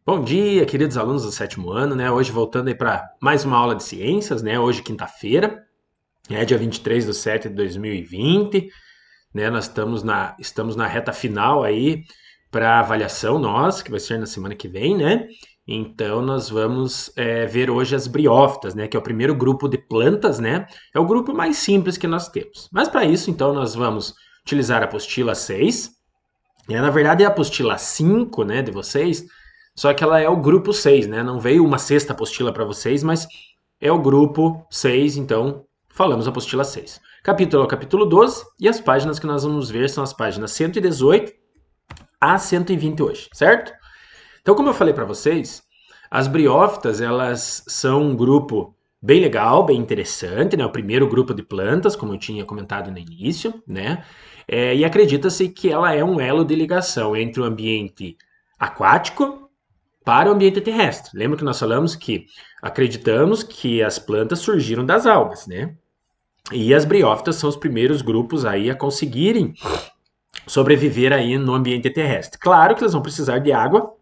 Bom dia, queridos alunos do sétimo ano, né? Hoje voltando aí para mais uma aula de ciências, né? Hoje, quinta-feira, dia 23/7/2020, né? Nós estamos na reta final aí para avaliação nossa, que vai ser na semana que vem, né? Então, nós vamos ver hoje as briófitas, né? Que é o primeiro grupo de plantas, né? É o grupo mais simples que nós temos. Mas para isso, então, nós vamos utilizar a apostila 6. Na verdade, é a apostila 5, né, de vocês, só que ela é o grupo 6, né? Não veio uma sexta apostila para vocês, mas é o grupo 6, então falamos apostila 6. Capítulo é o capítulo 12 e as páginas que nós vamos ver são as páginas 118 a 120 hoje, certo? Então, como eu falei para vocês, as briófitas, elas são um grupo bem legal, bem interessante, né? O primeiro grupo de plantas, como eu tinha comentado no início, né? E acredita-se que ela é um elo de ligação entre o ambiente aquático para o ambiente terrestre. Lembra que nós falamos que acreditamos que as plantas surgiram das algas, né? E as briófitas são os primeiros grupos aí a conseguirem sobreviver aí no ambiente terrestre. Claro que elas vão precisar de água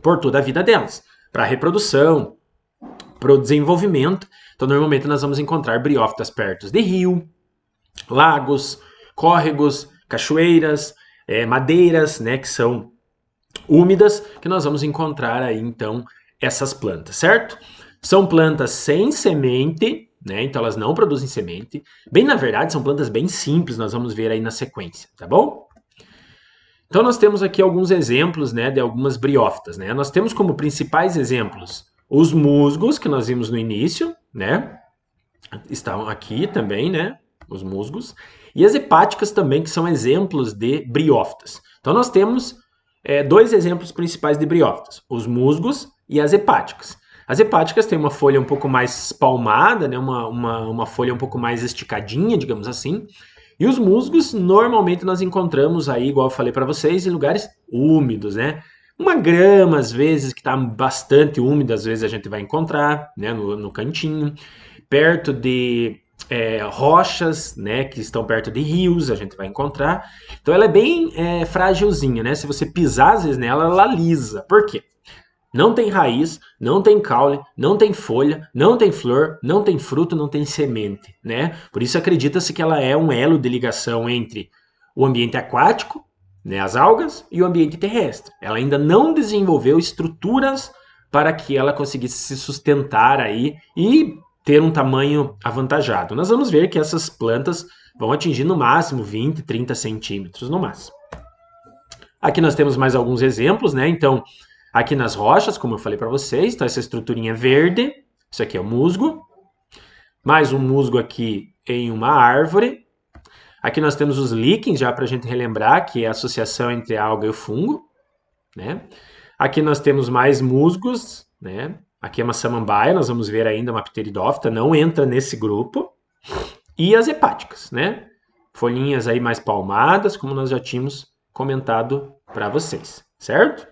por toda a vida delas, para a reprodução, para o desenvolvimento. Então, normalmente nós vamos encontrar briófitas perto de rio, lagos, córregos, cachoeiras, madeiras, né, que são úmidas, que nós vamos encontrar aí então essas plantas, certo? São plantas sem semente, né? Então elas não produzem semente. Bem, na verdade, são plantas bem simples, nós vamos ver aí na sequência, tá bom? Então nós temos aqui alguns exemplos, né, de algumas briófitas, né? Nós temos como principais exemplos os musgos que nós vimos no início, né? Estão aqui também, né? Os musgos. E as hepáticas também, que são exemplos de briófitas. Então nós temos dois exemplos principais de briófitas, os musgos e as hepáticas. As hepáticas têm uma folha um pouco mais palmada, né? uma folha um pouco mais esticadinha, digamos assim. E os musgos, normalmente nós encontramos aí, igual eu falei para vocês, em lugares úmidos, né? Uma grama, às vezes, que está bastante úmida, às vezes a gente vai encontrar, né, no cantinho. Perto de rochas, né, que estão perto de rios, a gente vai encontrar. Então ela é bem frágilzinha, né? Se você pisar, às vezes, nela, ela lisa. Por quê? Não tem raiz, não tem caule, não tem folha, não tem flor, não tem fruto, não tem semente, né? Por isso acredita-se que ela é um elo de ligação entre o ambiente aquático, né, as algas, e o ambiente terrestre. Ela ainda não desenvolveu estruturas para que ela conseguisse se sustentar aí e ter um tamanho avantajado. Nós vamos ver que essas plantas vão atingir no máximo 20, 30 centímetros no máximo. Aqui nós temos mais alguns exemplos, né? Então, aqui nas rochas, como eu falei para vocês, então essa estruturinha verde, isso aqui é o musgo. Mais um musgo aqui em uma árvore. Aqui nós temos os líquens, já para a gente relembrar, que é a associação entre a alga e o fungo, né? Aqui nós temos mais musgos, né? Aqui é uma samambaia, nós vamos ver ainda uma pteridófita, não entra nesse grupo. E as hepáticas, né? Folhinhas aí mais palmadas, como nós já tínhamos comentado para vocês, certo?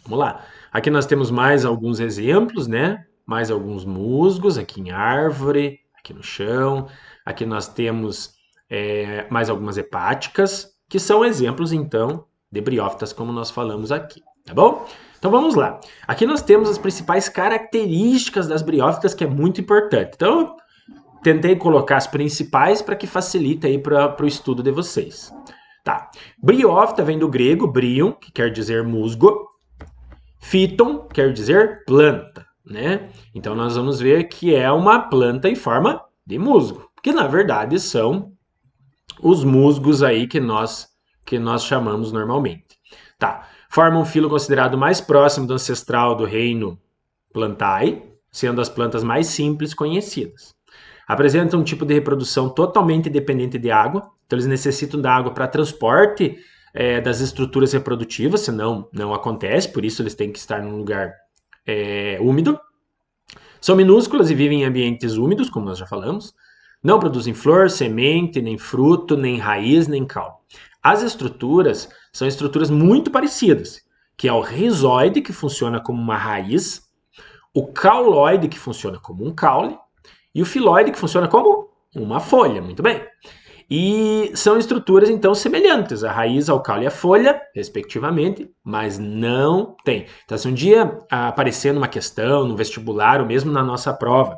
Vamos lá. Aqui nós temos mais alguns exemplos, né? Mais alguns musgos aqui em árvore, aqui no chão. Aqui nós temos mais algumas hepáticas, que são exemplos, então, de briófitas, como nós falamos aqui, tá bom? Então vamos lá. Aqui nós temos as principais características das briófitas, que é muito importante. Então, tentei colocar as principais para que facilite aí para o estudo de vocês. Tá. Briófita vem do grego brion, que quer dizer musgo. Phyton quer dizer planta, né? Então nós vamos ver que é uma planta em forma de musgo, que na verdade são os musgos aí que nós chamamos normalmente. Tá. Forma um filo considerado mais próximo do ancestral do reino Plantae, sendo as plantas mais simples conhecidas. Apresentam um tipo de reprodução totalmente dependente de água, então eles necessitam da água para transporte das estruturas reprodutivas, senão não acontece, por isso eles têm que estar num lugar úmido. São minúsculas e vivem em ambientes úmidos, como nós já falamos. Não produzem flor, semente, nem fruto, nem raiz, nem caule. As estruturas são estruturas muito parecidas, que é o rizoide, que funciona como uma raiz, o cauloide, que funciona como um caule, e o filoide, que funciona como uma folha, muito bem. E são estruturas, então, semelhantes, a raiz, ao caule e a folha, respectivamente, mas não tem. Então, se um dia aparecer numa questão, no vestibular, ou mesmo na nossa prova,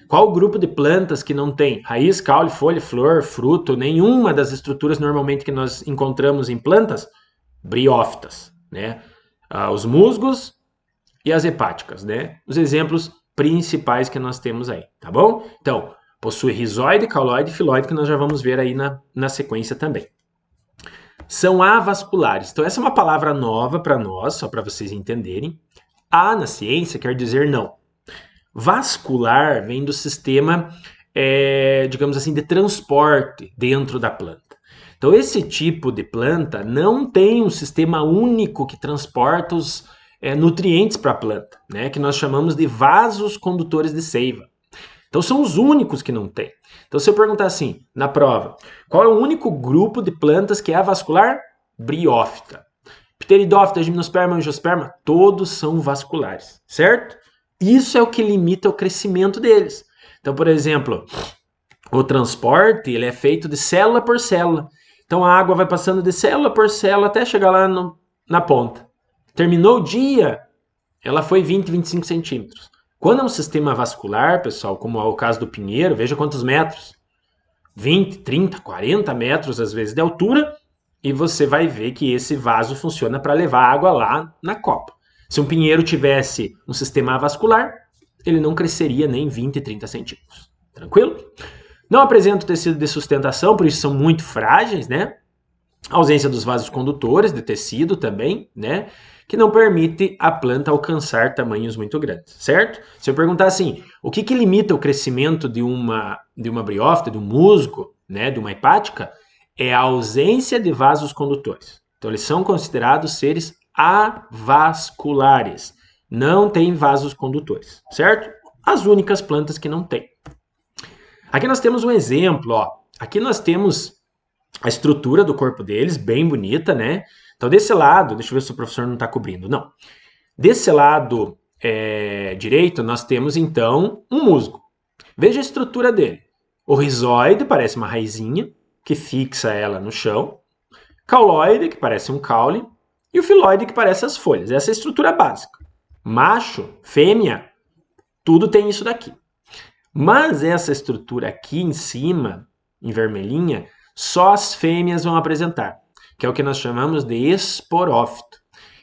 qual o grupo de plantas que não tem raiz, caule, folha, flor, fruto, nenhuma das estruturas normalmente que nós encontramos em plantas? Briófitas, né? Os musgos e as hepáticas, né? Os exemplos principais que nós temos aí, tá bom? Então, possui rizóide, cauloide e filóide, que nós já vamos ver aí na sequência também. São avasculares. Então, essa é uma palavra nova para nós, só para vocês entenderem. A na ciência quer dizer não. Vascular vem do sistema, digamos assim, de transporte dentro da planta. Então, esse tipo de planta não tem um sistema único que transporta os nutrientes para a planta, né? Que nós chamamos de vasos condutores de seiva. Então, são os únicos que não tem. Então, se eu perguntar assim, na prova, qual é o único grupo de plantas que é avascular? Briófita. Pteridófita, gimnosperma, angiosperma, todos são vasculares, certo? Isso é o que limita o crescimento deles. Então, por exemplo, o transporte ele é feito de célula por célula. Então, a água vai passando de célula por célula até chegar lá na ponta. Terminou o dia, ela foi 20, 25 centímetros. Quando é um sistema vascular, pessoal, como é o caso do pinheiro, veja quantos metros. 20, 30, 40 metros, às vezes, de altura. E você vai ver que esse vaso funciona para levar água lá na copa. Se um pinheiro tivesse um sistema vascular, ele não cresceria nem 20, 30 centímetros. Tranquilo? Não apresenta tecido de sustentação, por isso são muito frágeis, né? A ausência dos vasos condutores de tecido também, né? Que não permite a planta alcançar tamanhos muito grandes, certo? Se eu perguntar assim, o que limita o crescimento de uma briófita, de um musgo, né, de uma hepática, é a ausência de vasos condutores. Então, eles são considerados seres avasculares. Não tem vasos condutores, certo? As únicas plantas que não têm. Aqui nós temos um exemplo, ó. Aqui nós temos a estrutura do corpo deles, bem bonita, né? Então, desse lado, deixa eu ver se o professor não está cobrindo. Não. Desse lado direito, nós temos, então, um musgo. Veja a estrutura dele. O rizóide parece uma raizinha, que fixa ela no chão. Cauloide, que parece um caule. E o filóide, que parece as folhas. Essa é a estrutura básica. Macho, fêmea, tudo tem isso daqui. Mas essa estrutura aqui em cima, em vermelhinha, só as fêmeas vão apresentar, que é o que nós chamamos de esporófito.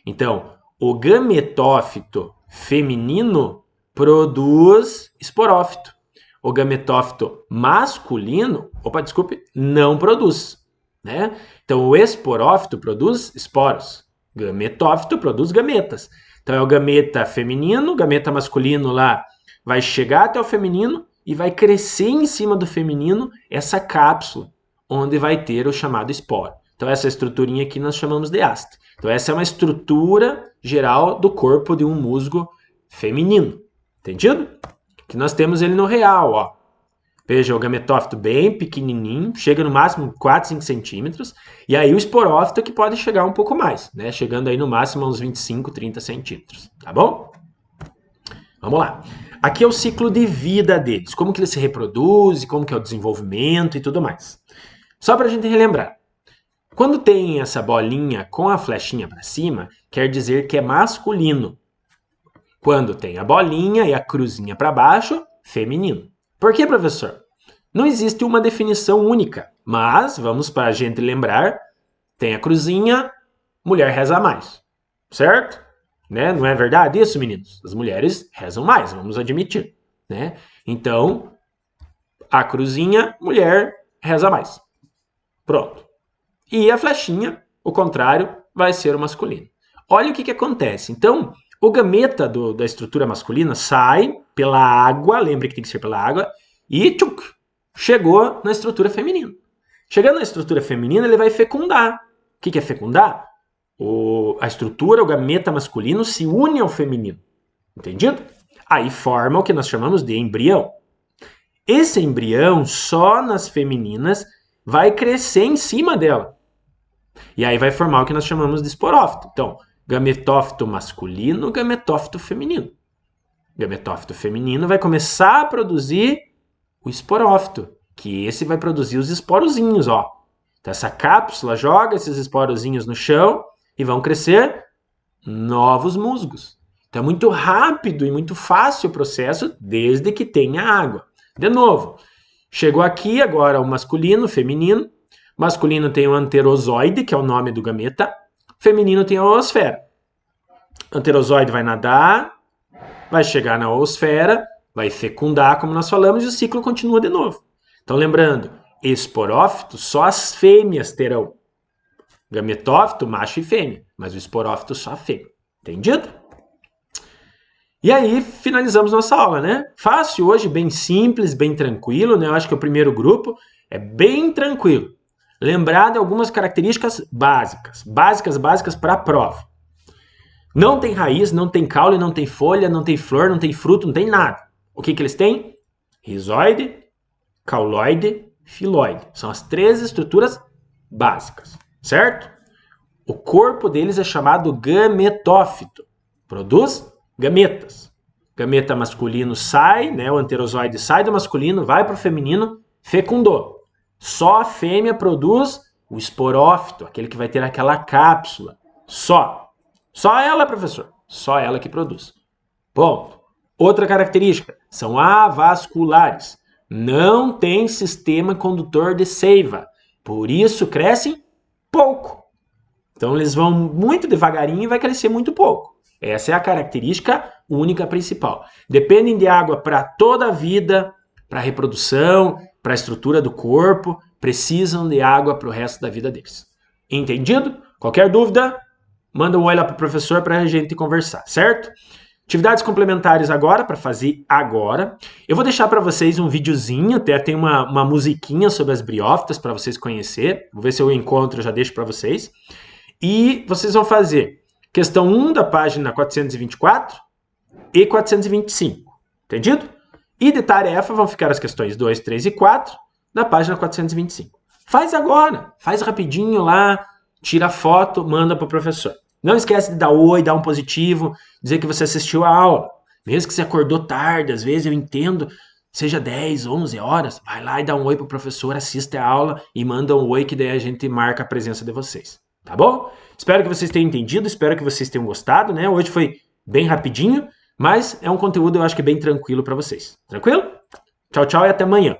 Então, o gametófito feminino produz esporófito. O gametófito masculino, não produz, né? Então, o esporófito produz esporos. Gametófito produz gametas. Então, é o gameta feminino, o gameta masculino lá vai chegar até o feminino e vai crescer em cima do feminino essa cápsula, onde vai ter o chamado esporo. Então, essa estruturinha aqui nós chamamos de haste. Então, essa é uma estrutura geral do corpo de um musgo feminino. Entendido? Que nós temos ele no real, ó. Veja, o gametófito bem pequenininho, chega no máximo 4, 5 centímetros, e aí o esporófito que pode chegar um pouco mais, né? Chegando aí no máximo a uns 25, 30 centímetros, tá bom? Vamos lá. Aqui é o ciclo de vida deles, como que ele se reproduz, como que é o desenvolvimento e tudo mais. Só para a gente relembrar. Quando tem essa bolinha com a flechinha para cima, quer dizer que é masculino. Quando tem a bolinha e a cruzinha para baixo, feminino. Por que, professor? Não existe uma definição única, mas, vamos para a gente lembrar, tem a cruzinha, mulher reza mais, certo? Né? Não é verdade isso, meninos? As mulheres rezam mais, vamos admitir, né? Então, a cruzinha, mulher reza mais. Pronto. E a flechinha, o contrário, vai ser o masculino. Olha o que acontece. Então, o gameta da estrutura masculina sai pela água, lembre que tem que ser pela água, e chegou na estrutura feminina. Chegando na estrutura feminina, ele vai fecundar. O que é fecundar? A estrutura, o gameta masculino, se une ao feminino. Entendido? Aí forma o que nós chamamos de embrião. Esse embrião, só nas femininas, vai crescer em cima dela. E aí vai formar o que nós chamamos de esporófito. Então, gametófito masculino, gametófito feminino. Gametófito feminino vai começar a produzir o esporófito. Que esse vai produzir os esporozinhos, ó. Então essa cápsula joga esses esporozinhos no chão e vão crescer novos musgos. Então é muito rápido e muito fácil o processo, desde que tenha água. De novo, chegou aqui agora o masculino, o feminino. O masculino tem o anterozoide, que é o nome do gameta. O feminino tem a oosfera. O anterozoide vai nadar, vai chegar na oosfera, vai fecundar, como nós falamos, e o ciclo continua de novo. Então, lembrando, esporófito só as fêmeas terão. Gametófito, macho e fêmea, mas o esporófito só a fêmea. Entendido? E aí, finalizamos nossa aula, né? Fácil hoje, bem simples, bem tranquilo, né? Eu acho que o primeiro grupo é bem tranquilo. Lembrar de algumas características básicas para a prova. Não tem raiz, não tem caule, não tem folha, não tem flor, não tem fruto, não tem nada. O que eles têm? Rizoide, cauloide, filoide. São as 3 estruturas básicas, certo? O corpo deles é chamado gametófito. Produz gametas. Gameta masculino sai, né? O anterozoide sai do masculino, vai para o feminino, fecundou. Só a fêmea produz o esporófito, aquele que vai ter aquela cápsula. Só ela, professor. Só ela que produz. Ponto. Outra característica, são avasculares. Não tem sistema condutor de seiva. Por isso crescem pouco. Então eles vão muito devagarinho e vai crescer muito pouco. Essa é a característica única principal. Dependem de água para toda a vida, para a reprodução, para a estrutura do corpo. Precisam de água para o resto da vida deles. Entendido? Qualquer dúvida, manda um oi lá para o professor para a gente conversar, certo? Atividades complementares agora, para fazer agora. Eu vou deixar para vocês um videozinho, até tem uma musiquinha sobre as briófitas para vocês conhecerem. Vou ver se eu encontro, já deixo para vocês. E vocês vão fazer questão 1 da página 424 e 425. Entendido? E de tarefa vão ficar as questões 2, 3 e 4 da página 425. Faz agora, faz rapidinho lá, tira a foto, manda para o professor. Não esquece de dar oi, dar um positivo, dizer que você assistiu a aula. Mesmo que você acordou tarde, às vezes eu entendo, seja 10, 11 horas, vai lá e dá um oi pro professor, assiste a aula e manda um oi que daí a gente marca a presença de vocês. Tá bom? Espero que vocês tenham entendido, espero que vocês tenham gostado, né? Hoje foi bem rapidinho, mas é um conteúdo eu acho que bem tranquilo para vocês. Tranquilo? Tchau, tchau e até amanhã.